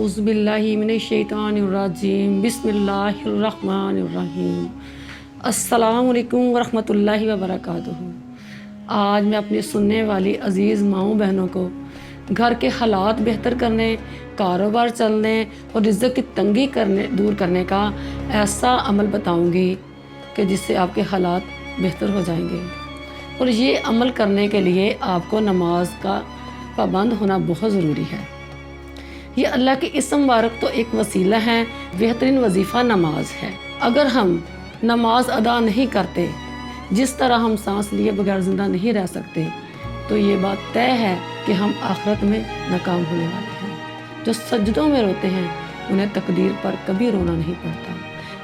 औज़ु बिल्लाहि मिनश्शैतानिर्रजीम बिस्मिल्लाहिर्रहमानिर्रहीम। अस्सलामु अलैकुम वरहमतुल्लाहि वबरकातुहू। आज मैं अपनी सुनने वाली अज़ीज़ माँओं बहनों को घर के हालात बेहतर करने, कारोबार चलने और रिज़्क़ की तंगी दूर करने का ऐसा अमल बताऊंगी कि जिससे आपके हालात बेहतर हो जाएंगे। और ये अमल करने के लिए आपको नमाज का पाबंद होना बहुत ज़रूरी है। ये अल्लाह के इस्म मुबारक तो एक वसीला है, बेहतरीन वजीफ़ा नमाज है। अगर हम नमाज अदा नहीं करते, जिस तरह हम सांस लिए बगैर ज़िंदा नहीं रह सकते, तो ये बात तय है कि हम आखिरत में नाकाम होने वाले हैं। जो सजदों में रोते हैं उन्हें तकदीर पर कभी रोना नहीं पड़ता।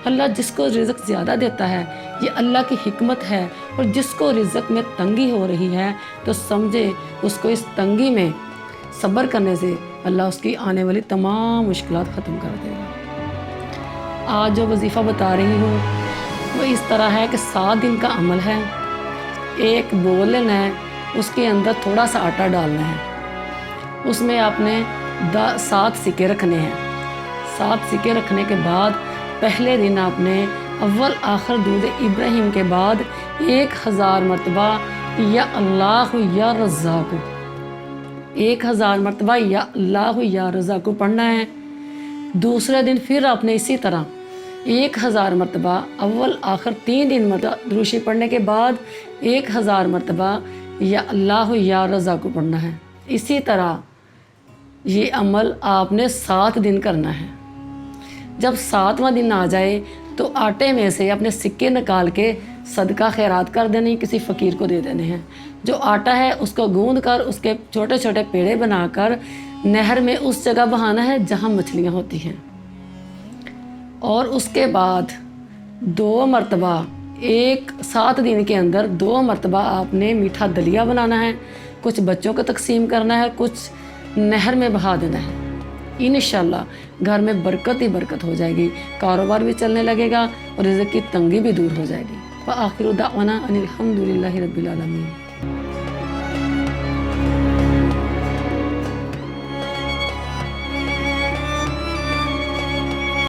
अल्लाह जिसको रिज़्क़ ज़्यादा देता है, ये अल्लाह की हिकमत है। और जिसको रिज़्क़ में तंगी हो रही है तो समझे उसको इस तंगी में सब्र करने से अल्लाह उसकी आने वाली तमाम मुश्किलात ख़त्म कर देगा। आज जो वजीफ़ा बता रही हूँ वो इस तरह है कि 7 दिन का अमल है। एक बोल लेना है, उसके अंदर थोड़ा सा आटा डालना है, उसमें आपने 7 सिक्के रखने हैं। 7 सिक्के रखने के बाद पहले दिन आपने अव्वल आखिर दूध इब्राहिम के बाद 1000 मरतबा या अल्लाह या रज़्ज़ाक़, 1000 मरतबा या अल्लाह या रज़्ज़ाक़ को पढ़ना है। दूसरे दिन फिर आपने इसी तरह 1000 मरतबा अव्वल आखिर 3 दिन मतलब दुरूशी पढ़ने के बाद 1000 मरतबा या अल्लाह या रज़्ज़ाक़ को पढ़ना है। इसी तरह ये अमल आपने 7 दिन करना है। जब 7वां दिन आ जाए तो आटे में से अपने सिक्के निकाल के सदका खैरात कर देने, किसी फ़कीर को दे देने हैं। जो आटा है उसको गूंद कर उसके छोटे छोटे पेड़े बनाकर नहर में उस जगह बहाना है जहाँ मछलियाँ होती हैं। और उसके बाद 2 मरतबा 7 दिन के अंदर 2 मरतबा आपने मीठा दलिया बनाना है, कुछ बच्चों को तकसीम करना है, कुछ नहर में बहा देना है। इंशाअल्लाह घर में बरकत ही बरकत हो जाएगी, कारोबार भी चलने लगेगा और रिज़्क़ की तंगी भी दूर हो जाएगी। व आखिरु दाअवाना अनिल हम्दुलिल्लाहि रब्बिल आलमीन।